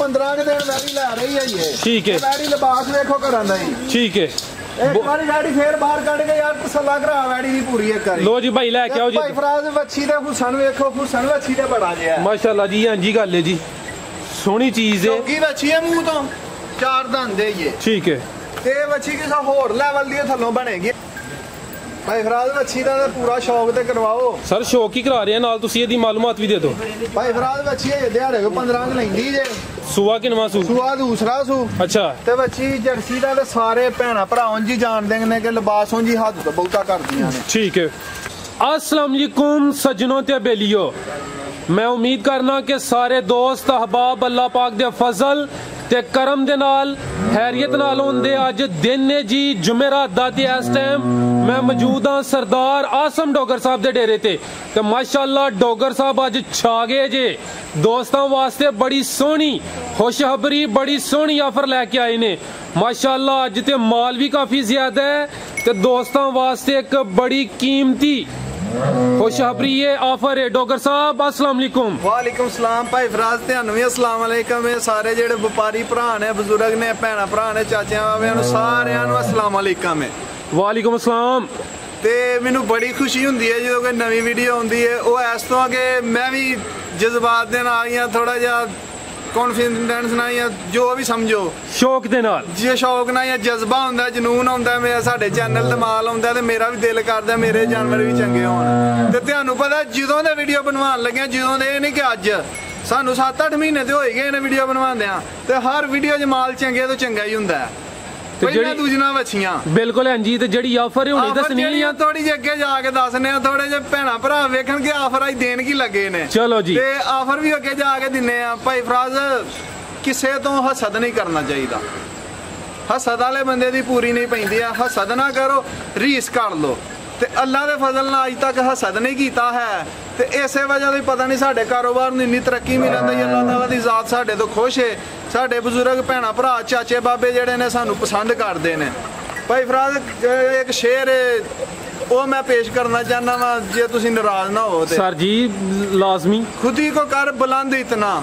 15 दिन वैडी लै रही है ये। ठीक है। वैडी लिबास देखो घरां दा ही। ठीक है। एक बारी वैडी फिर बाहर कट के यार तसल्ला करा वैडी दी पूरी एक करी। लो जी भाई लैके आओ जी। भाई फराज वच्छी दे हुसन वेखो, हुसन वच्छी दे बड़ा जिहा माशाल्लाह जी। हां जी गल है जी, सोहनी चीज है। चौकी वच्छी है मुंह तो 4 दंद है ये। ठीक है। ते वच्छी किसा होर लेवल दी थल्लों बनेगी। भाई फराज वच्छी दा पूरा शौक ते करवाओ। सर शौक ही करा रहे हैं, नाल तुसी एदी मालूमात भी दे दो। भाई फराज वच्छी है दिहाड़े को 15 क लैंदी जे। सुआ किनवा सू? सुआ दूसरा सू। अच्छा। ते वच्छी जर्सी दा ते सारे भैणा भरा जी जानदे ने कि लिबास जी हद तो बहुता करदियां ने। ठीक है। अस्सलाम वालेकुम सज्जनों ते बेलियो, मैं उम्मीद करना कि सारे दोस्त अहबाब अल्लाह पाक दे फजल ते करम दे नाल हैरियत नाल होंदे। अज दिन ने जी जुमेरात दा ते इस टाइम मैं मौजूद हाँ सरदार आसम डोगर साहब दे डेरे ते माशाअल्लाह डोगर साहब अज छा गए जे। दोस्तों वास्ते बड़ी सोहनी खुशखबरी, बड़ी सोहनी ऑफर लेके आए ने माशाअल्लाह। अज ते माल भी काफी ज्यादा है ते दोस्तों वास्ते एक बड़ी कीमती खुशखबरी ये ऑफर है। डोगर साहब अस्सलाम वालेकुम। वालेकुम सलाम भाई फराज तेनू भी अस्सलाम वालेकुम। सारे जेड़े व्यापारी भरा ने, बजुर्ग ने, भैणा भरा ने, चाचे बाबे सारियां नू अस्सलाम वालेकुम। वालेकुम अस्सलाम। ते मैनू बड़ी खुशी हुंदी है जो कोई नवी वीडियो आउंदी है। वो इस तो कि मैं भी जज्बात दे नाल या थोड़ा जिहा कॉन्फिडेंस ना या जो भी समझो शौक दे नाल जे शौक ना या जज्बा हुंदा, जनून हुंदा, मेरा साडे चैनल ते माल आउंदा ते मेरा भी दिल करदा मेरे जानवर भी चंगे होण। ते तुहानू पता जदों दे वीडियो बनवान लगे, जदों दे नहीं कि अज सानू 7-8 महीने ते होई गए ने वीडियो बनवांदियां ते हर वीडियो च माल चंगे तो चंगा ही हुंदा है। दूजना वच्छियां बिल्कुल हां जी। ते जेड़ी ऑफर है हुणे दसनी है थोड़ी जे अगे जाके दसने आ, थोड़े जे भैणा भरा वेखण के ऑफर आई देन की लगे ने। चलो जी। ते ऑफर भी अगे जाके दिन्ने आ। भाई फराज किसे तो हसद नहीं करना चाहिए। हसद वाले बंदे दी पूरी नहीं पैंदी है। हसद ना करो, रीस कर लो। ते अल्लाह दे फजल नाल अज तक हसद नहीं कीता है ते इसे वजह तो पता नहीं साडे कारोबार नूं इन्नी तरक्की मिलन दी। अल्लाह ताला दी ज़ात साडे तो खुश है। साडे बजुर्ग भैणा भरा चाचे बाबे जेड़े ने सानू पसंद करदे ने। भाई फराज एक शेर वो मैं पेश करना चाहना वा, जे तुसी नाराज ना हो ते। सर जी लाजमी। खुद ही को कर बुलंद इतना,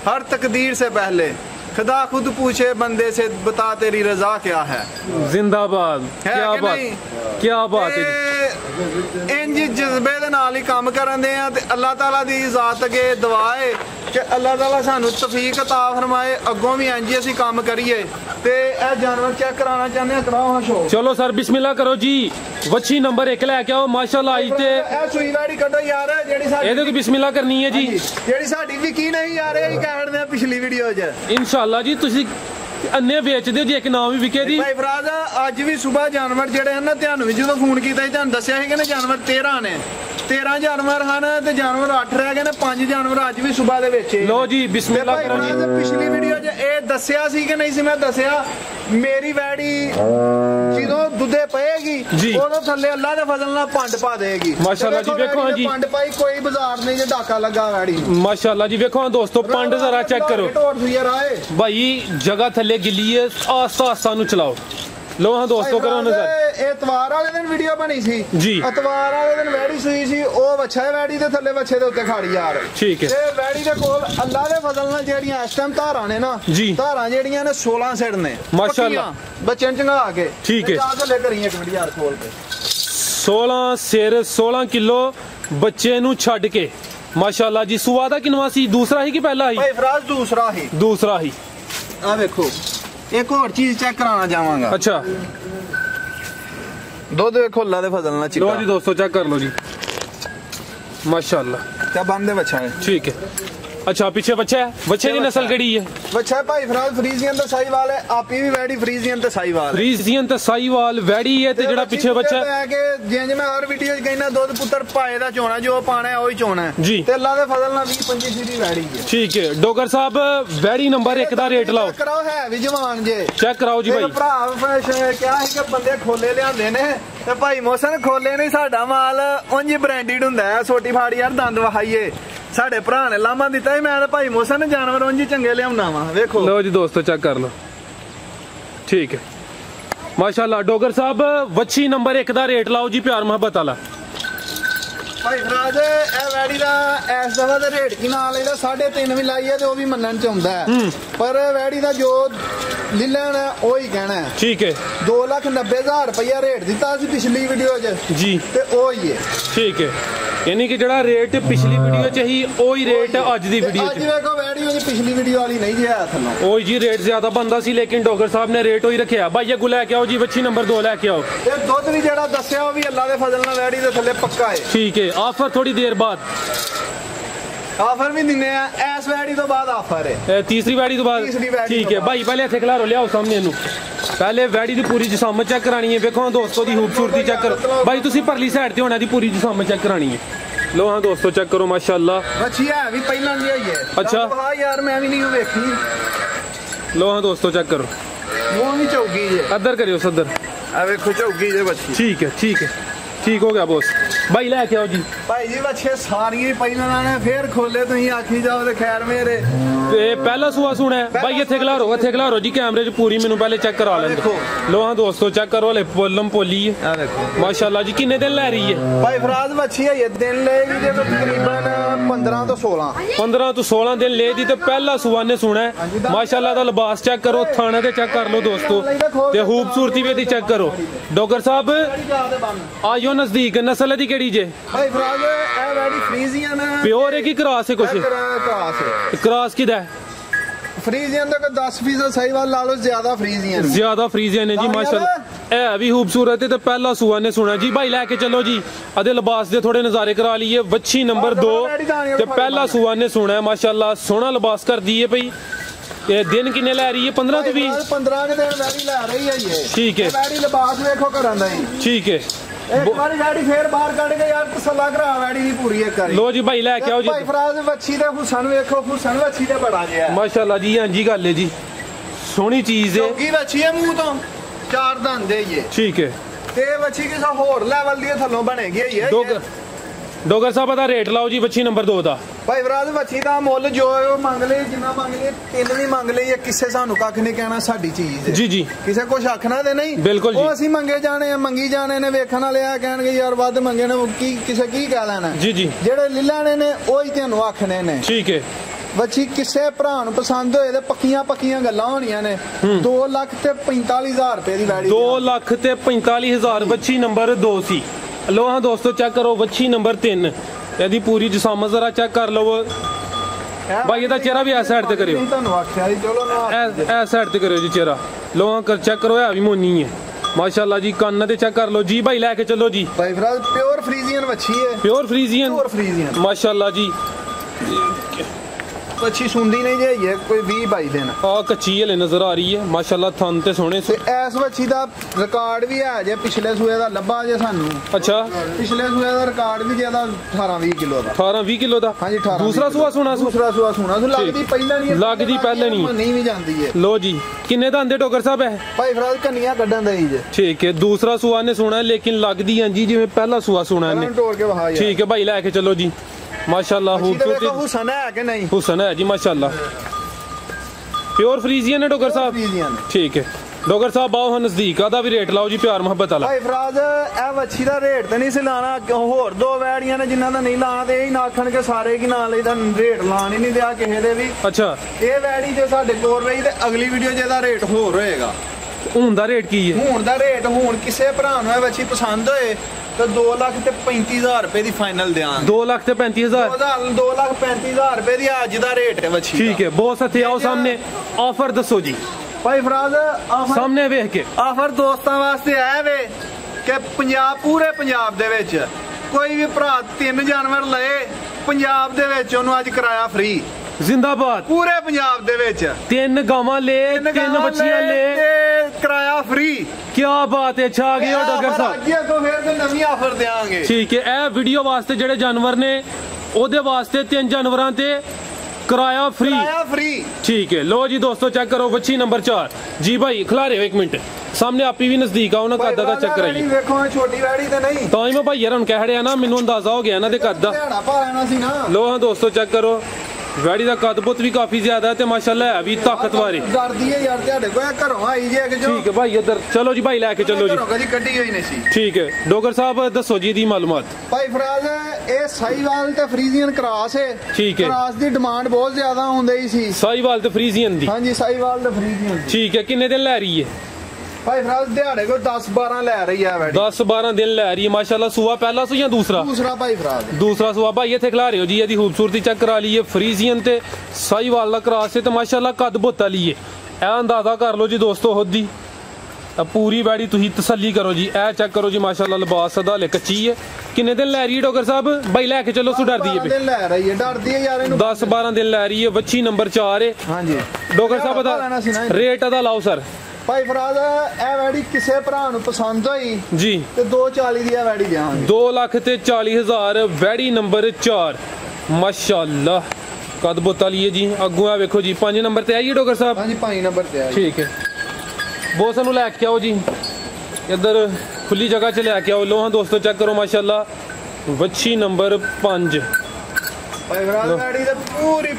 हर तकदीर से पहले खुदा खुद पूछे बंदे से बता तेरी रजा क्या है। जिंदाबाद। क्या बात, क्या बात है। इंज जज्बे दे नाल ही काम करन दे आ ते अल्लाह ताला दी ज़ात अगे दुआ है कि अल्लाह ताला सानू तौफीक अता फरमाए, अगों भी इंज असीं काम करिए। ते ए जानवर चेक कराना चाहने आ, कराओ हां शो। चलो सर बिस्मिल्लाह करो जी। वच्छी नंबर 1 लेके आओ माशाअल्लाह। आई ते ए सुई वाड़ी कड्डो यार, जेड़ी साडी एदे तो बिस्मिल्लाह करनी है जी। जेड़ी साडी विकी नहीं यार, एही कहण दे पिछली वीडियो च इंशाअल्लाह जी। तुसी अन्ने बेचदे हो जी, एक नाम भी विके दी। भाई फराज अज भी सुबह जानवर जेड़े हैं ना, ध्यान भी जो फोन किया तुहानू दस्सिया है कि जानवर 13 ने, 13 जानवर हैं ते जानवर 8 रह गए ने, 5 जानवर अज भी सुबह दे बेचे। लो जी बिस्मिल्लाह करो जी। पिछली वीडियो च ए दस्सिया सी कि नहीं सी, मैं दस्सिया मेरी वैड़ी जदों दुद्धे पएगी उदों थल्ले अल्लाह दे फजल नाल पंड पा देगी माशाअल्लाह जी। देखो हां जी पंड पाई, कोई बाजार नहीं जे डाका लगा वैड़ी माशाअल्लाह जी। देखो हां दोस्तों पंड जरा चेक करो भाई, जगह थल्ले गिल्ली है, आस्ता आस्ता नु चलाओ। लो हाँ दोस्तों करो नजर। एतवार वाले दिन वीडियो बनी सी जी। एतवार वाले दिन वैड़ी सुई सी, ओ वच्छा है वैड़ी दे थल्ले वच्छे दे उत्ते खाड़ी यार। ठीक है। ते वैड़ी दे कोल अल्लाह दे फजल नाल जेड़ियां इस टाइम धारां ने ना जी, धारां जेड़ियां ने 16 सिर ने माशाअल्लाह, बच्चे चंगा के। ठीक है। जा थल्ले करी एक वीडियो यार खोल के 16 सिर 16 किलो बच्चे नु छड़ के माशाअल्लाह जी। सुआ दा किनवा सी? दूसरा ही कि पहला ही? भाई फराज दूसरा ही। दूसरा ही। आ देखो एक और चीज चेक कराना चाहांगा। अच्छा दूध देखो अल्लाह दे फजल नाल चिट्टा। लो जी दोस्तों चेक कर लो जी माशाअल्लाह। क्या बंदे बच्चा है? ठीक है। अच्छा पीछे बच्चा है, बच्चे की नस्ल केड़ी है? बच्चा है भाई फराज फ्रीजियन ते साहीवाल है। आपी भी वैडी फ्रीजियन ते साहीवाल, फ्रीजियन ते साहीवाल वैडी है ते जेड़ा पीछे बच्चा है कि जिंज मैं हर वीडियो च कहना दूध पुत्र पाए दा चोना, जो पाना है वही चोना है जी। ते अल्लाह दे फजल नाल 20-25 दी वैडी है। ठीक है। डोगर साहब वैडी नंबर 1 दा रेट लाओ। कराओ है भी जवान जे, चेक कराओ जी भाई। भरा क्या है कि बंदे खोले लियांदे ने ते भाई मोहसन खोले नहीं, साडा माल उंज ब्रांडेड हुंदा है। सोटी फाड़ी यार दंद वहाइए साडे भरा ने लामा दिता ही, मैं ते भाई मोहसन जानवर उंज चंगे लियाउना वा। देखो लो जी दोस्तों चेक कर लो। ठीक है माशाअल्लाह। डोगर साहब वच्छी नंबर 1 दा रेट लाओ जी, प्यार मोहब्बत वाला। ਭਾਈ ਫਰਾਜ ਇਹ ਵੈੜੀ ਦਾ ਇਸ ਦਫਾ ਦਾ ਰੇਟ ਕੀ ਨਾਲ ਇਹਦਾ 3.5 ਵੀ ਲਾਈ ਹੈ ਤੇ ਉਹ ਵੀ ਮੰਨਣ ਚ ਆਉਂਦਾ ਹੈ ਪਰ ਵੈੜੀ ਦਾ ਜੋ ਲੀਲਣ ਹੈ ਉਹ ਹੀ ਕਹਿਣਾ ਹੈ। ਠੀਕ ਹੈ 2,90,000 ਰੁਪਇਆ ਰੇਟ ਦਿੱਤਾ ਸੀ ਪਿਛਲੀ ਵੀਡੀਓ 'ਚ ਜੀ ਤੇ ਉਹ ਹੀ ਹੈ। ਠੀਕ ਹੈ यानी कि जड़ा रेट पिछली वीडियो च ही ओही रेट अज दी वीडियो च देखो वीडियो च पिछली वीडियो वाली नहीं जे आया थल्लों ओही जी रेट ज्यादा बनदा सी लेकिन डॉक्टर साहब ने रेट ओही रखया। भाई अगू लेके आओ जी बच्ची नंबर 2 लेके आओ। ये दुध भी जेड़ा दस्या वो भी अल्लाह दे फजल नाल वैड़ी दे थल्ले पक्का है। ठीक है ऑफर थोड़ी देर बाद ऑफर भी दिने आ इस वैड़ी तो बाद ऑफर है तीसरी वैड़ी तो बाद। ठीक है भाई पहले इत्थे खिलारो लियाओ सामने इनू पहले वैड़ी दी पूरी जिसामत चेक करानी है। देखो दोस्तों दी खूबसूरती चेक करो भाई तुसी परली साइड ते होना दी पूरी जिसामत चेक करानी है। लो हाँ दोस्तों चेक करो माशाल्लाह बच्ची है भी पहला नहीं आई है। अच्छा हां यार मैं भी नहीं देखी। लो हाँ दोस्तों चेक करो वो भी चौकी है अदर करियो सदर आ देखो चौकी है बच्ची। ठीक है ठीक हो गया बॉस भाई लेके आओ जी। भाई जी बच्चे सारी पहला ने फिर खोले तुम आखी जाओ तो खैर मेरे पहला सुआ सुना है भाई इत्थे खिलारो जी कैमरे च पूरी मैनू पहले चेक करा लें। लो हाँ दोस्तों चेक करो हले पोलम पोली है माशाल्लाह जी। किन्ने दिन लै रही है भाई फराज बच्ची है दिन लेगी जे तकरीबन 15 तो 16 दिन ले दी। तो पहला सुआ ने सुना है माशाल्लाह दा लिबास चेक करो थाने ते चेक कर लो दोस्तों ते खूबसूरती भी चेक करो। डॉक्टर साहब आयो नजदीक नस्ल दी केड़ी जे भाई फराज ए वैडी फ्रीजियन प्योर है कि क्रॉस है? कुछ क्रॉस किदा है? फ्रीजियन का 10% सही बात ला लो ज्यादा फ्रीजियन है जी माशाल्लाह। है भी खूबसूरत है तो पहला सुआ ने सुना जी। भाई लेके चलो जी अदे लिबास दे थोड़े नजारे करा लिए। वच्छी नंबर 2 ते पहला सुआ ने सुना है माशाल्लाह सोहना लिबास कर दी है भाई। ये दिन किन्ने ले रही है 15 तो 20 15 के दिन वैडी ला रही है ये। ठीक है वैडी लिबास देखो करन दा ही। ठीक है एक बारी गाड़ी फिर बाहर कट के यार तसल्ला करा वैडी दी पूरी एक करी। लो जी भाई लेके आओ जी। भाई फराज वच्छी दे हुसन देखो हुसन वच्छी दे बड़ा गया माशाल्लाह जी। हां जी गल है जी सोहनी चीज है। चौकी वच्छी है मुंह तो 4 दंद है ये। ठीक है ते वच्छी किसा होर लेवल दी थल्लों बनेगी है। डॉक्टर साहब दा रेट लाओ जी बच्ची नंबर 2 दा। भाई फराज वच्छी दा मुੱਲ जो है वो मंग ले जिन्ना मंग ले 3 भी मंग ले ये किसे सानू कख नहीं कहना साडी चीज है। जी जी किसे कुछ आखना ते नहीं बिल्कुल जी। ਅਸੀਂ ਮੰਗੇ ਜਾਣੇ ਮੰਗੀ ਜਾਣੇ ਨੇ ਵੇਖਣ ਵਾਲੇ ਆ ਕਹਿਣਗੇ ਯਾਰ ਵੱਧ ਮੰਗੇ ਨੇ ਕੀ ਕਿਸੇ ਕੀ ਕਹਿ ਲੈਣਾ। ਜੀ ਜੀ ਜਿਹੜੇ ਲਿਲਾਣੇ ਨੇ ਉਹ ਹੀ ਤੁਹਾਨੂੰ ਆਖਣੇ ਨੇ। ਠੀਕ ਹੈ ਵੱਛੀ ਕਿਸੇ ਭਰਾ ਨੂੰ ਪਸੰਦ ਹੋਏ ਤੇ ਪੱਕੀਆਂ ਗੱਲਾਂ ਹੋਣੀਆਂ ਨੇ। 2,45,000 ਰੁਪਏ ਦੀ ਵੈੜੀ 2,45,000 ਵੱਛੀ ਨੰਬਰ 2 ਸੀ। लो हाँ दोस्तों चेक करो वच्छी नंबर 3 यदि पूरी जिसामत जरा चेक कर लो भाई ये चेहरा भी ऐस साइड ते करियो ऐस साइड ते करियो जी चेहरा। लो हाँ कर चेक करो है भी मोनी है माशाल्लाह जी। कान ते चेक कर लो जी भाई लेके चलो जी। भाई फराज प्योर फ्रीजियन वच्छी है। प्योर फ्रीजियन माशाल्लाह जी। अच्छी सुनदी नहीं जे ये कोई 20-22 दिन कच्ची हले नजर आ रही है माशाल्लाह। थन ते सोहने से इस वच्छी दा रिकॉर्ड भी है जे पिछले सूए दा लब्बा जे सानू। अच्छा पिछले सूए दा रिकॉर्ड भी जेदा 18-20 किलो दा 18-20 किलो दा। हां जी 18 दूसरा सुआ सुना लगदी पहले नहीं भी जांदी है। लो जी किन्ने दा आंदे डॉक्टर साहब है भाई फराज कन्नियां कड्डन दे जे। ठीक है दूसरा सुआ ने सुना लेकिन लगदी हां जी जिवें पहला सुआ सुना ने। तोड़ के वहा ठीक है भाई लेके चलो जी माशाल्लाह। हुसन है कि नहीं? हुसन है जी माशाल्लाह। प्योर फ्रीजियन है डॉक्टर साहब। ठीक है डॉक्टर साहब आओ नजदीक आदा भी रेट लाओ जी प्यार मोहब्बत वाला। भाई फराज ए वच्छी दा रेट ते नहीं सी लाना होर 2 वैड़ियां ने जिन्ना दा नहीं लाना ते यही ना आखण के सारे की ना लेदा रेट लान ही नहीं दिया किसे दे भी। अच्छा ये वैड़ी जे साडे कोल रही ते अगली वीडियो जेदा रेट होर होएगा। हुन दा रेट की है? हुन दा रेट हुन किसे भरा नु वच्छी पसंद होए तो 2,35,000 रुपए दी फाइनल दें। 2,35,000 2,35,000 रुपए दी अज दा रेट है वच्छी। ठीक है बहुत अच्छे आओ सामने ऑफर दसो जी। भाई फराज सामने वेख के ऑफर दोस्तां वास्ते है वे कि पंजाब पूरे पंजाब दे विच कोई भी भरा 3 जानवर लए पंजाब दे विच ओनू अज किराया फ्री जिंदाबाद। पूरे पंजाब दे विच 3 गावां ले 3 बच्चियां ले किराया फ्री। क्या बात है छा गए हो डॉक्टर साहब। अगे तो फिर ते नवी ऑफर देंगे। ठीक है ए वीडियो वास्ते जेडे जानवर ने ओदे वास्ते 3 जानवरां ते किराया फ्री। ठीक है लो जी दोस्तों चेक करो वच्छी नंबर 4 जी। भाई खिलारे हो 1 मिनट सामने आप भी नजदीक आओ ना कद दा चेक कराइए। देखो छोटी वैड़ी ते नहीं तो ही मैं भाई यार कह रहा ना मेनू अंदाजा हो गया ना दे कद दा। लो हाँ दोस्तों चेक करो ਵੈੜੀ ਦਾ ਕੱਦ ਬੁੱਤ ਵੀ ਕਾਫੀ ਜ਼ਿਆਦਾ ਹੈ ਤੇ ਮਾਸ਼ਾਅੱਲਾ ਹੈ ਵੀ ਤਾਕਤਵਾਰ ਹੈ। ਡਰਦੀ ਹੈ ਯਾਰ ਤੁਹਾਡੇ ਕੋਲ ਘਰੋਂ ਆਈ ਜੇ ਕਿ ਜੋ ਠੀਕ ਹੈ ਭਾਈ ਇੱਧਰ ਚਲੋ ਜੀ ਭਾਈ ਲੈ ਕੇ ਚੱਲੋ ਜੀ। ਘਰੋਂ ਕਦੀ ਕੱਢੀ ਹੋਈ ਨਹੀਂ ਸੀ। ਠੀਕ ਹੈ ਡੋਗਰ ਸਾਹਿਬ ਦੱਸੋ ਜੀ ਇਹਦੀ ਮਾਲੂਮਾਤ। ਭਾਈ ਫਰਾਜ਼ ਇਹ ਸਾਹੀਵਾਲ ਤੇ ਫਰੀਜ਼ੀਅਨ ਕ੍ਰਾਸ ਹੈ। ਠੀਕ ਹੈ। ਕ੍ਰਾਸ ਦੀ ਡਿਮਾਂਡ ਬਹੁਤ ਜ਼ਿਆਦਾ ਹੁੰਦੀ ਸੀ। ਸਾਹੀਵਾਲ ਤੇ ਫਰੀਜ਼ੀਅਨ ਦੀ। ਹਾਂਜੀ ਸਾਹੀਵਾਲ ਤੇ ਫਰੀਜ਼ੀਅਨ। ਠੀਕ ਹੈ ਕਿੰਨੇ ਦਿਨ ਲੈ ਰਹੀ ਹੈ ਭਾਈ ਫਰਾਜ਼ ਦਿਹਾੜੇ ਕੋ 10-12 ਲੈ ਰਹੀ ਹੈ ਵੈੜੀ। 10-12 ਦਿਨ ਲੈ ਰਹੀ ਹੈ ਮਾਸ਼ਾਅੱਲਾ। ਸੂਆ ਪਹਿਲਾ ਸੂ ਜਾਂ ਦੂਸਰਾ? ਦੂਸਰਾ ਭਾਈ ਫਰਾਜ਼। ਦੂਸਰਾ ਸੂਆ ਭਾਈ ਇੱਥੇ ਖਿਲਾ ਰਹੇ ਹੋ ਜੀ। ਇਹਦੀ ਖੂਬਸੂਰਤੀ ਚੈੱਕ ਕਰਾ ਲਈਏ। ਫਰੀਜ਼ੀਅਨ ਤੇ ਸਾਹੀਵਾਲ ਦਾ ਕ੍ਰਾਸ ਹੈ ਤੇ ਮਾਸ਼ਾਅੱਲਾ ਕੱਦ ਬੁੱਤ ਵਾਲੀ ਹੈ। ਇਹ ਅੰਦਾਜ਼ਾ ਕਰ ਲਓ ਜੀ ਦੋਸਤੋ ਹੁੱਦੀ ਪੂਰੀ ਵੈੜੀ ਤੁਸੀਂ ਤਸੱਲੀ ਕਰੋ ਜੀ। ਇਹ ਚੈੱਕ ਕਰੋ ਜੀ ਮਾਸ਼ਾਅੱਲਾ ਲਿਬਾਸ ਸਦਾ ਹਲੇ ਕੱਚੀ ਹੈ। ਕਿੰਨੇ ਦਿਨ ਲੈ ਰਹੀ ਹੈ ਡੋਗਰ ਸਾਹਿਬ? ਭਾਈ ਲੈ ਕੇ ਚੱਲੋ। ਸੂ ਡਰਦੀ ਹੈ? 12 ਦਿਨ ਲੈ ਰਹੀ ਹੈ। ਡਰਦੀ ਹੈ ਯਾਰ ਇਹਨੂੰ। 10-12 ਦਿਨ ਲੈ ਰਹੀ ਹੈ। ਵੱਛੀ ਨੰਬਰ 4 ਹੈ। ਹਾਂਜੀ ਡੋਗਰ ਸਾਹਿਬ ਦਾ ਰੇਟ ਅਦਾ ਲਾਓ ਸਰ। ਭਾਈ ਫਰਾਜ਼ ਇਹ ਵੈੜੀ ਕਿਸੇ ਭਰਾ ਨੂੰ ਪਸੰਦ ਹੋਈ ਜੀ ਤੇ 240 ਦੀ ਇਹ ਵੈੜੀ ਦਿਆਂਗੇ। 2,40,000 ਵੈੜੀ ਨੰਬਰ 4 ਮਾਸ਼ਾਅੱਲਾ ਕੱਦ ਬੁੱਤ ਵਾਲੀ ਹੈ ਜੀ। ਅੱਗੋਂ ਆ ਵੇਖੋ ਜੀ 5 ਨੰਬਰ ਤੇ ਆਈਏ ਡੋਗਰ ਸਾਹਿਬ। ਹਾਂਜੀ 5 ਨੰਬਰ ਤੇ ਆ। ਠੀਕ ਹੈ ਬਹੁਤ ਸਾਨੂੰ ਲੈ ਕੇ ਆਓ ਜੀ। ਇੱਧਰ ਖੁੱਲੀ ਜਗ੍ਹਾ 'ਚ ਲੈ ਕੇ ਆਓ। ਲੋਹਾਂ ਦੋਸਤੋ ਚੈੱਕ ਕਰੋ ਮਾਸ਼ਾਅੱਲਾ ਵੱਛੀ ਨੰਬਰ 5। ਭਾਈ ਫਰਾਜ਼ ਵੈੜੀ ਤੇ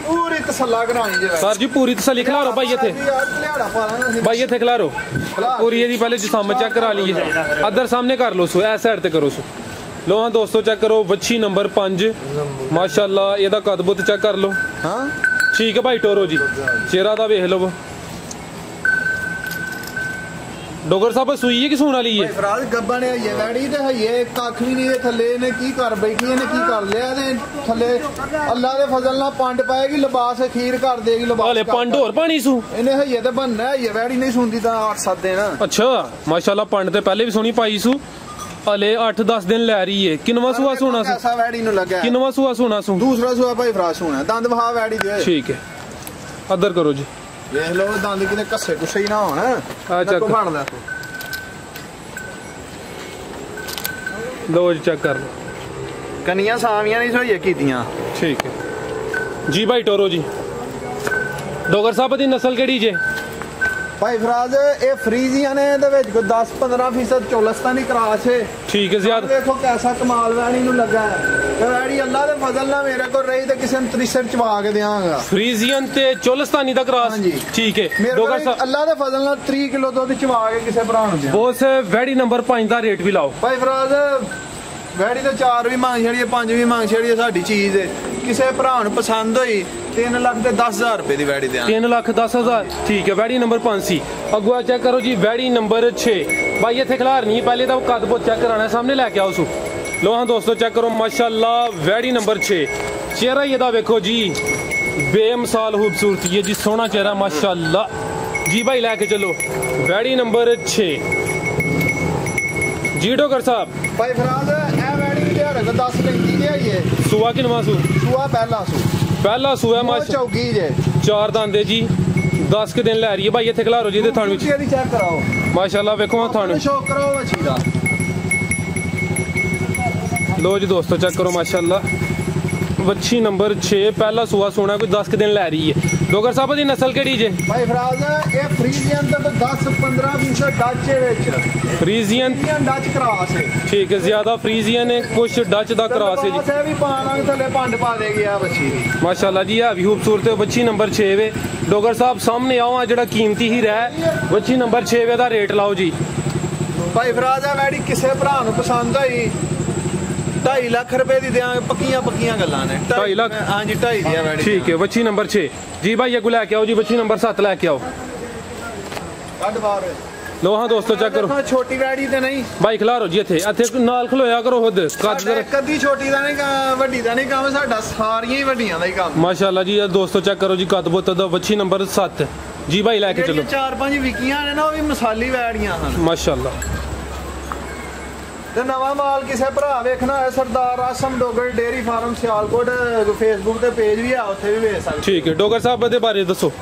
ਪੂਰੀ ਤਸੱਲਾ ਕਰਾਣੀ ਜੇ ਸਰ ਜੀ ਪੂਰੀ ਤਸੱਲੀ ਖਿਲਾ ਰੋ ਭਾਈ ਇੱਥੇ। ਲਿਆੜਾ ਪਾ ਲਾਂਗੇ ਭਾਈ ਇੱਥੇ ਖਿਲਾ ਰੋ ਪੂਰੀ ਇਹਦੀ ਪਹਿਲੇ ਜਿਸਮ ਚੈੱਕ ਕਰਾ ਲਈਏ। ਅਦਰ ਸਾਹਮਣੇ ਕਰ ਲੋ ਸੋ ਇਸ ਸਾਈਡ ਤੇ ਕਰੋ ਸੋ। ਲੋਹਾਂ ਦੋਸਤੋ ਚੈੱਕ ਕਰੋ ਵੱਛੀ ਨੰਬਰ 5 ਮਾਸ਼ਾਅੱਲਾ। ਇਹਦਾ ਕੱਦ ਬੁੱਤ ਚੈੱਕ ਕਰ ਲੋ। ਹਾਂ ਠੀਕ ਹੈ ਭਾਈ ਟੋਰੋ ਜੀ ਚਿਹਰਾ ਦਾ ਵੇਖ ਲਓ। ਡੋਗਰ ਸਾਹਿਬ ਸੂਈ ਹੈ ਕਿ ਸੂਣ ਵਾਲੀ ਹੈ? ਭਾਈ ਫਰਾਜ਼ ਗੱਬਾ ਨੇ ਹਈਏ ਵੈੜੀ ਤੇ ਹਈਏ ਕੱਖ ਵੀ ਨਹੀਂ ਇਹ ਥੱਲੇ ਨੇ ਕੀ ਕਰ ਬੈਠੀ ਇਹਨੇ ਕੀ ਕਰ ਲਿਆ ਇਹਦੇ ਥੱਲੇ। ਅੱਲਾ ਦੇ ਫਜ਼ਲ ਨਾਲ ਪੰਡ ਪਾਏਗੀ ਲਿਬਾਸ ਅਖੀਰ ਕਰ ਦੇਗੀ ਲਿਬਾਸ। ਹਲੇ ਪੰਡ ਹੋਰ ਪਾਣੀ ਸੂ ਇਹਨੇ ਹਈਏ ਤੇ ਬੰਨਣਾ ਹਈਏ ਵੈੜੀ ਨਹੀਂ ਸੁਣਦੀ ਤਾਂ 8-7 ਦਿਨ। ਅੱਛਾ ਮਾਸ਼ਾਅੱਲਾ ਪੰਡ ਤੇ ਪਹਿਲੇ ਵੀ ਸੋਹਣੀ ਪਾਈ ਸੂ। ਹਲੇ 8-10 ਦਿਨ ਲੈ ਰਹੀ ਹੈ। ਕਿੰਨਵਾ ਸੂਆ ਸੋਣਾ ਸੂ? ਐਸਾ ਵੈੜੀ ਨੂੰ ਲੱਗਾ ਕਿੰਨਵਾ ਸੂਆ ਸੋਣਾ ਸੂ? ਦੂਸਰਾ ਸੂਆ ਭਾਈ ਫਰਾਜ਼ ਸੋਣਾ। ਦੰਦ ਵਹਾ ਵੈੜੀ ਦੇ। ਠੀਕ ਹੈ ਅਦਰ ਕਰੋ ਜੀ। ਵੇਖ ਲਓ ਦੰਦ ਕਿਤੇ ਕੱਸੇ ਕੁੱਸੇ ਹੀ ਨਾ ਹੋਣ। ਆ ਚੱਕ ਬਣਦਾ ਲੋ ਜੀ ਚੈੱਕ ਕਰ ਲਓ। ਕਨੀਆਂ ਸਾਵੀਆਂ ਨਹੀਂ ਸੋਈਏ ਕੀਤੀਆਂ। ਠੀਕ ਹੈ ਜੀ ਭਾਈ ਟੋਰੋ ਜੀ। ਡੋਗਰ ਸਾਹਿਬ ਦੀ ਨਸਲ ਕਿਹੜੀ ਜੇ? ਭਾਈ ਫਰਾਜ਼ ਇਹ ਫਰੀਜ਼ੀਆਂ ਨੇ ਇਹਦੇ ਵਿੱਚ ਕੋਈ 10-15% ਚੋਲਸਤਾਨੀ ਕਰਾਸ ਹੈ। ਠੀਕ ਹੈ ਜ਼ਿਆਦਾ ਦੇਖੋ ਕੈਸਾ ਕਮਾਲ ਵੈੜੀ ਨੂੰ ਲੱਗਾ ਹੈ। ਤੇ ਵੈੜੀ ਅੱਲਾ ਦੇ ਫਜ਼ਲ ਨਾਲ ਮੇਰੇ ਕੋਲ ਰਹੀ ਤੇ ਕਿਸੇ ਨੂੰ 63 ਚਵਾ ਕੇ ਦਿਆਂਗਾ। ਫਰੀਜ਼ੀਅਨ ਤੇ ਚੋਲਸਤਾਨੀ ਦਾ ਕ੍ਰਾਸ। ਹਾਂਜੀ ਠੀਕ ਹੈ ਡੋਗਰ ਸਾਹਿਬ ਅੱਲਾ ਦੇ ਫਜ਼ਲ ਨਾਲ 30 ਕਿਲੋ ਦੁੱਧ ਚਵਾ ਕੇ ਕਿਸੇ ਭਰਾ ਨੂੰ ਦਿਆਂ। ਬੋਸ ਵੈੜੀ ਨੰਬਰ 5 ਦਾ ਰੇਟ ਵੀ ਲਾਓ। ਭਾਈ ਫਰਾਜ਼ ਵੈੜੀ ਤੇ 4 ਵੀ ਮੰਗ ਛੜੀਏ 5 ਵੀ ਮੰਗ ਛੜੀਏ ਸਾਡੀ ਚੀਜ਼ ਹੈ। ਕਿਸੇ ਭਰਾ ਨੂੰ ਪਸੰਦ ਹੋਈ 3,10,000 ਰੁਪਏ ਦੀ ਵੈੜੀ ਦਿਆਂ। 3,10,000 ਠੀਕ ਹੈ ਵੈੜੀ ਨੰਬਰ 5 ਸੀ। ਅੱਗੋਂ ਚੈੱਕ ਕਰੋ ਜੀ ਵੈੜੀ ਨੰਬਰ 6 ਭਾਈ ਇੱਥੇ ਖਿਲਾਰਨੀ ਹੈ। ਪਹਿਲੇ ਤਾਂ ਕੱਦ ਬੁੱਤ ਚੈੱਕ ਕਰਾਣਾ ਸਾਹਮਣੇ ਲੈ ਕੇ ਆਓ ਸੂ। ਲੋਹਾਂ ਦੋਸਤੋ ਚੈੱਕ ਕਰੋ ਮਾਸ਼ਾਅੱਲਾ ਵੈੜੀ ਨੰਬਰ 6 ਚਿਹਰਾ ਇਹਦਾ ਵੇਖੋ ਜੀ ਬੇਮਿਸਾਲ ਖੂਬਸੂਰਤੀ ਹੈ ਜੀ। ਸੋਹਣਾ ਚਿਹਰਾ ਮਾਸ਼ਾਅੱਲਾ ਜੀ। ਭਾਈ ਲੈ ਕੇ ਚੱਲੋ ਵੈੜੀ ਨੰਬਰ 6 ਜੀ ਡੋਗਰ ਸਾਹਿਬ। ਭਾਈ ਫਰਾਜ਼ ਇਹ ਵੈੜੀ ਵੀ ਦਿਹਾੜੇ ਕੋ 10 ਲੈਂਦੀ ਜੇ ਆਈਏ। ਸੂਆ ਕਿਨਵਾ ਸੂ? ਸੂਆ ਪਹਿਲਾ ਸੂਆ ਮਾਸ਼ਾ ਚੌਗੀ ਜੇ 4 ਦੰਦੇ ਜੀ 10 ਕੇ ਦਿਨ ਲੈ ਰਹੀ ਹੈ। ਭਾਈ ਇੱਥੇ ਖਿਲਾਰੋ ਜੀ ਇਹਦੇ ਥਣ ਵਿੱਚ ਚੈੱਕ ਕਰਾਓ ਮਾਸ਼ਾਅੱਲਾ ਵੇਖੋ ਥਣ ਸ਼ੌਕ ਕਰਾਓ ਵੱਛੀ ਦਾ। ਲੋ ਜੀ ਦੋਸਤੋ ਚੈੱਕ ਕਰੋ ਮਾਸ਼ਾਅੱਲਾ ਵੱਛੀ ਨੰਬਰ 6 ਪਹਿਲਾ ਸੂਆ ਸੋਣਾ ਕੋਈ 10 ਦਿਨ ਲੈ ਰਹੀ ਹੈ। ਡੋਗਰ ਸਾਹਿਬ ਦੀ ਨਸਲ ਕਿਹੜੀ ਜੇ? ਭਾਈ ਫਰਾਜ਼ ਇਹ ਫਰੀਜ਼ੀਅਨ ਤੇ 10-15% ਡੱਚ ਵਿੱਚ। ਫਰੀਜ਼ੀਅਨ ਡੱਚ ਕਰਾਸ ਹੈ। ਠੀਕ ਹੈ ਜ਼ਿਆਦਾ ਫਰੀਜ਼ੀਅਨ ਹੈ ਕੁਛ ਡੱਚ ਦਾ ਕਰਾਸ ਹੈ ਜੀ। ਇਹ ਵੀ ਪਾਣਾਂਗੇ ਥੱਲੇ ਪੰਡ ਪਾ ਦੇਗੀ ਆ ਵੱਛੀ ਦੀ ਮਾਸ਼ਾਅੱਲਾ ਜੀ। ਆ ਵੀ ਖੂਬਸੂਰਤ ਵੱਛੀ ਨੰਬਰ 6 ਵੇ। ਡੋਗਰ ਸਾਹਿਬ ਸਾਹਮਣੇ ਆਓ ਆ ਜਿਹੜਾ ਕੀਮਤੀ ਹੀਰਾ ਹੈ ਵੱਛੀ ਨੰਬਰ 6 ਵੇ ਦਾ ਰੇਟ ਲਾਓ ਜੀ। ਭਾਈ ਫਰਾਜ਼ ਆ ਵੈੜੀ ਕਿਸੇ ਭਰਾ ਨੂੰ ਪਸੰਦ ਹੋਈ 2.5 ਲੱਖ ਰੁਪਏ ਦੀ ਦਿਆਂਗੇ। ਪੱਕੀਆਂ ਗੱਲਾਂ ਨੇ। 2.5 ਲੱਖ? ਹਾਂਜੀ 2.5 ਦੀ ਆ ਵੈੜੀ। ਠੀਕ ਹੈ ਵੱਛੀ ਨੰਬਰ 6 ਜੀ। ਭਾਈ ਅੱਗੋਂ ਲੈ ਕੇ ਆਓ ਜੀ ਵੱਛੀ ਨੰਬਰ 7 ਲੈ ਕੇ ਆਓ। ਕੱਢ ਬਾਹਰ ਲੋਹਾਂ ਦੋਸਤੋ ਚੈੱਕ ਕਰੋ ਛੋਟੀ ਵੈੜੀ ਤੇ ਨਹੀਂ ਭਾਈ ਖਿਲਾਰੋ ਜੀ। ਇੱਥੇ ਨਾਲ ਖਲੋਇਆ ਕਰੋ ਖੁਦ ਕੱਦ ਕਦੀ ਛੋਟੀ ਦਾ ਨਹੀਂ ਵੱਡੀ ਦਾ ਨਹੀਂ ਕੰਮ ਸਾਡਾ ਸਾਰੀਆਂ ਹੀ ਵੱਡੀਆਂ ਦਾ ਹੀ ਕੰਮ ਮਾਸ਼ਾਅੱਲਾ ਜੀ। ਦੋਸਤੋ ਚੈੱਕ ਕਰੋ ਜੀ ਕੱਦ ਬੁੱਤ ਦਾ ਵੱਛੀ ਨੰਬਰ 7 ਜੀ। ਭਾਈ ਲੈ ਕੇ ਚਲੋ 4-5 ਵਿਕੀਆਂ ਨੇ ਨਾ ਉਹ ਵੀ ਮਸਾਲੀ ਵੈੜੀਆਂ ਹਨ ਮਾਸ਼ਾਅੱਲਾ। ਤੇ ਨਵਾਂ ਮਾਲ ਕਿਸੇ ਭਰਾ ਵੇਖਣਾ ਹੈ Sardar Asam Dogar dairy farm Sialkot Facebook ਤੇ ਪੇਜ ਵੀ ਆ ਉੱਥੇ ਵੀ ਵੇਖ ਸਕਦੇ। ਠੀਕ ਹੈ ਡੋਗਰ ਸਾਹਿਬ ਦੇ ਬਾਰੇ ਦੱਸੋ।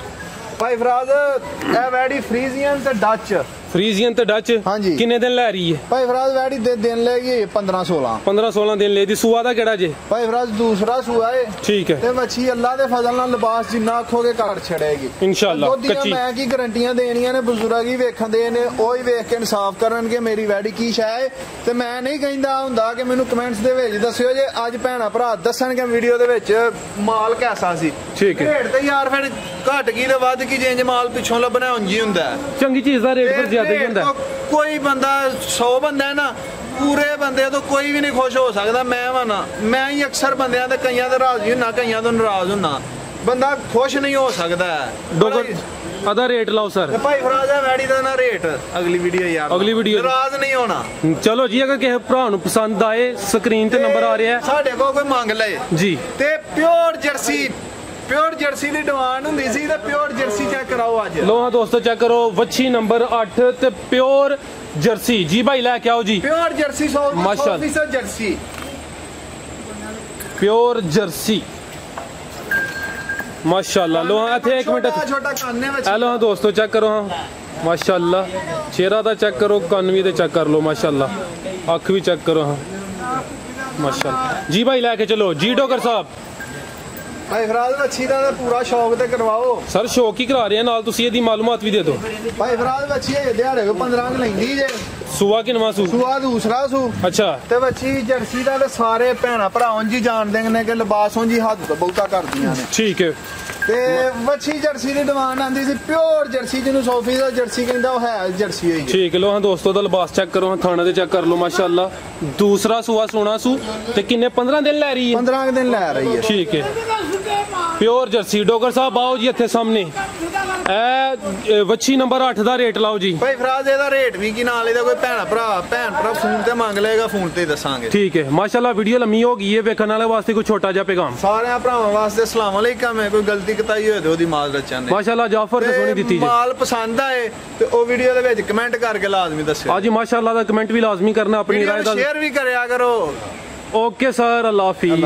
ਭਾਈ ਫਰਾਜ਼ ਇਹ ਵੈੜੀ ਫਰੀਜ਼ੀਅਨ ਤੇ ਡੱਚ ਫਰੀਜ਼ੀਅਨ ਤੇ ਡੱਚ ਹਾਂਜੀ। ਕਿੰਨੇ ਦਿਨ ਲੈ ਰਹੀ ਹੈ ਭਾਈ ਫਰਾਜ਼ ਵੈੜੀ ਦੇ ਦਿਨ ਲੈ ਗਈ 15-16 15-16 ਦਿਨ ਲੈ ਦੀ ਸੂਆ ਦਾ ਕਿਹੜਾ ਜੇ ਭਾਈ ਫਰਾਜ਼ ਦੂਸਰਾ ਸੂਆ ਹੈ ਠੀਕ ਹੈ ਤੇ ਵੱਛੀ ਅੱਲਾ ਦੇ ਫਜ਼ਲ ਨਾਲ ਲਿਬਾਸ ਜਿੰਨਾ ਆਖੋਗੇ ਘੱਟ ਛੜੇਗੀ ਇਨਸ਼ਾਅੱਲਾ ਦੋਧੀਆਂ ਕੱਚੀ ਮੈਂ ਕੀ ਗਰੰਟੀਆਂ ਦੇਣੀਆਂ ਨੇ ਬਜ਼ੁਰਗ ਹੀ ਵੇਖਦੇ ਨੇ ਉਹ ਹੀ ਵੇਖ ਕੇ ਇਨਸਾਫ ਕਰਨਗੇ ਮੇਰੀ ਵੈੜੀ ਕੀ ਸ਼ੈ ਹੈ ਤੇ ਮੈਂ ਨਹੀਂ ਕਹਿੰਦਾ ਹੁੰਦਾ ਕਿ ਮੈਨੂੰ ਕਮੈਂਟਸ ਦੇ ਵਿੱਚ ਦੱਸਿਓ ਜੇ ਅੱਜ ਭੈਣਾ ਭਰਾ ਦੱਸਣਗੇ ਵੀਡੀਓ ਦੇ ਵਿੱਚ ਮਾਲ ਕੈਸਾ ਸੀ ਠੀਕ ਹੈ। ਰੇਟ ਤੇ ਯਾਰ ਫਿਰ ਘਟ ਗਈ ਤੇ ਵੱਧ ਗਈ ਜੇ ਇੰਜ ਮਾਲ ਪਿੱਛੋਂ ਲੱਭਣਾ ਉਂਝ ਹੀ ਹੁੰਦਾ ਹੈ। ਚੰਗੀ ਚੀਜ਼ ਦਾ ਰੇਟ ਫਿਰ ਜ਼ਿਆਦਾ ਹੀ ਹੁੰਦਾ ਕੋਈ ਬੰਦਾ 100 ਬੰਦਾ ਹੈ ਨਾ ਪੂਰੇ ਬੰਦੇ ਤੋਂ ਕੋਈ ਵੀ ਨਹੀਂ ਖੁਸ਼ ਹੋ ਸਕਦਾ ਮੈਂ ਵਾ ਨਾ ਮੈਂ ਹੀ ਅਕਸਰ ਬੰਦਿਆਂ ਤੇ ਕਈਆਂ ਤੇ ਰਾਜ਼ੀ ਹੁੰਨਾ ਕਈਆਂ ਤੋਂ ਨਾਰਾਜ਼ ਹੁੰਨਾ ਬੰਦਾ ਖੁਸ਼ ਨਹੀਂ ਹੋ ਸਕਦਾ ਡੋਗਰ ਆਦਾ ਰੇਟ ਲਾਓ ਸਰ ਤੇ ਭਾਈ ਫਰਾਜ਼ਾ ਵੈੜੀ ਦਾ ਨਾ ਰੇਟ ਅਗਲੀ ਵੀਡੀਓ ਯਾਰ ਅਗਲੀ ਵੀਡੀਓ ਨਾਰਾਜ਼ ਨਹੀਂ ਹੋਣਾ ਚਲੋ ਜੀ ਅਗਰ ਕਿਸੇ ਭਰਾ ਨੂੰ ਪਸੰਦ ਆਏ ਸਕਰੀਨ ਤੇ ਨੰਬਰ ਆ ਰਿਹਾ ਹੈ ਸਾਡੇ ਕੋਲ ਕੋਈ ਮੰਗ ਲਏ ਜੀ ਤੇ ਪਿਓਰ ਜਰਸੀ ਦੀ ਡਿਮਾਂਡ ਹੁੰਦੀ ਸੀ ਤੇ ਪਿਓਰ ਜਰਸੀ ਚੈੱਕ ਕਰਾਓ ਅੱਜ ਲੋ ਹਾਂ ਦੋਸਤੋ ਚੈੱਕ ਕਰੋ ਵੱਛੀ ਨੰਬਰ 8 ਤੇ ਪਿਓਰ ਜਰਸੀ ਜੀ ਭਾਈ ਲੈ ਕੇ ਆਓ ਜੀ ਪਿਓਰ ਜਰਸੀ 100% ਮਾਸ਼ਾਅੱਲਾ। ਜਰਸੀ ਪਿਓਰ ਜਰਸੀ ਮਾਸ਼ਾਅੱਲਾ ਲੋ ਹਾਂ ਇੱਥੇ 1 ਮਿੰਟ ਛੋਟਾ ਕੰਨ ਹੈ ਵਿੱਚ ਲੋ ਹਾਂ ਦੋਸਤੋ ਚੈੱਕ ਕਰੋ ਹਾਂ ਮਾਸ਼ਾਅੱਲਾ ਚਿਹਰਾ ਦਾ ਚੈੱਕ ਕਰੋ ਕੰਨ ਵੀ ਤੇ ਚੈੱਕ ਕਰ ਲਓ ਮਾਸ਼ਾਅੱਲਾ ਅੱਖ ਵੀ ਚੈੱਕ ਕਰੋ ਹਾਂ ਮਾਸ਼ਾਅੱਲਾ ਜੀ ਭਾਈ ਲੈ ਕੇ ਚਲੋ ਜੀ ਡੋਗਰ ਸਾਹਿਬ ਭਾਈ ਫਰਾਜ਼ ਵੱਛੀ ਦਾ ਤਾਂ ਪੂਰਾ ਸ਼ੌਕ ਤੇ ਕਰਵਾਓ ਸਰ ਸ਼ੌਕ ਹੀ ਕਰਾ ਰਹੇ ਆ ਨਾਲ ਤੁਸੀਂ ਇਹਦੀ ਮਾਲੂਮਾਤ ਵੀ ਦੇ ਦਿਓ ਭਾਈ ਫਰਾਜ਼ ਵੱਛੀ ਇਹ ਦਿਹਾੜੇ ਕੋ 15 ਕੁ ਲੈਂਦੀ ਜੇ ਸੂਆ ਕਿ ਨਵਾਂ ਸੂ ਸੂਆ ਦੂਸਰਾ ਸੂ ਅੱਛਾ ਤੇ ਵੱਛੀ ਜਰਸੀ ਦਾ ਤੇ ਸਾਰੇ ਭੈਣਾ ਭਰਾ ਉਂਝ ਹੀ ਜਾਣਦੇ ਨੇ ਕਿ ਲਿਬਾਸ ਉਂਝ ਹੀ ਹੱਦ ਤੋਂ ਬਹੁਤਾ ਕਰਦੀਆਂ ਨੇ ਠੀਕ ਹੈ ਤੇ ਵੱਛੀ ਜਰਸੀ ਦੀ ਡਿਮਾਂਡ ਆਂਦੀ ਸੀ ਪਿਓਰ ਜਰਸੀ ਜਿਹਨੂੰ 100% ਜਰਸੀ ਕਹਿੰਦਾ ਉਹ ਹੈ ਜਰਸੀ ਹੋਈ ਠੀਕ ਲੋ ਹਾਂ ਦੋਸਤੋ ਦਾ ਲਿਬਾਸ ਚੈੱਕ ਕਰੋ ਹਾਂ ਥਾਣੇ ਤੇ ਚੈੱਕ ਕਰ ਲਓ ਮਾਸ਼ਾਅੱਲਾ ਦੂਸਰਾ ਸੂਆ ਸੋਨਾ ਸੂ ਤੇ ਕਿੰਨੇ 15 ਦਿਨ ਲੈ ਰਹੀ ਹੈ 15 ਕੁ ਦਿਨ ਲੈ ਰਹੀ ਹੈ ਠੀਕ ਹੈ ਪਿਓਰ ਜਰਸੀ ਡੋਗਰ ਸਾਹਿਬ ਆਓ ਜੀ ਇੱਥੇ ਸਾਹਮਣੇ ਇਹ ਵੱਛੀ ਨੰਬਰ 8 ਦਾ ਰੇਟ ਲਾਓ ਜੀ ਭਾਈ ਫਰਾਜ਼ ਇਹਦਾ ਰੇਟ ਵੀ ਕੀ ਨਾਲ ਇਹਦਾ ਕੋਈ ਭੈਣ ਭਰਾ ਫੋਨ ਤੇ ਮੰਗ ਲਏਗਾ ਫੋਨ ਤੇ ਦੱਸਾਂਗੇ ਠੀਕ ਹੈ ਮਾਸ਼ਾਅੱਲਾ ਵੀਡੀਓ ਲੰਮੀ ਹੋ ਗਈ ਹੈ ਵੇਖਣ ਵਾਲੇ ਵਾਸਤੇ ਕੋਈ ਛੋਟਾ ਜਿਹਾ ਪੈਗਾਮ ਸਾਰਿਆਂ ਭਰਾਵਾਂ ਵਾਸਤੇ ਅਸਲਾਮ ਅਲੈਕਮ ਹੈ ਕੋਈ ਗਲਤੀ ਕਤਾਈ ਹੋਏ ਤੇ ਉਹਦੀ ਮਾਜ਼ਰਤ ਚਾਹੁੰਦੇ ਮਾਸ਼ਾਅੱਲਾ ਜਾਫਰ ਨੇ ਸੋਹਣੀ ਦਿੱਤੀ ਜੀ ਮਾਲ ਪਸੰਦ ਆਏ ਤੇ ਉਹ ਵੀਡੀਓ ਦੇ ਵਿੱਚ ਕਮੈਂਟ ਕਰਕੇ ਲਾਜ਼ਮੀ ਦੱਸਿਓ ਅੱਜ ਮਾਸ਼ਾਅੱਲਾ ਦਾ ਕਮੈਂਟ ਵੀ ਲਾਜ਼ਮੀ ਕਰਨਾ ਆਪਣੀ ਰਾਏ ਦਾ ਸ਼ੇਅਰ ਵੀ ਕਰਿਆ ਕਰੋ ਓਕੇ ਸਰ ਅੱਲਾ ਹਾਫਿਜ਼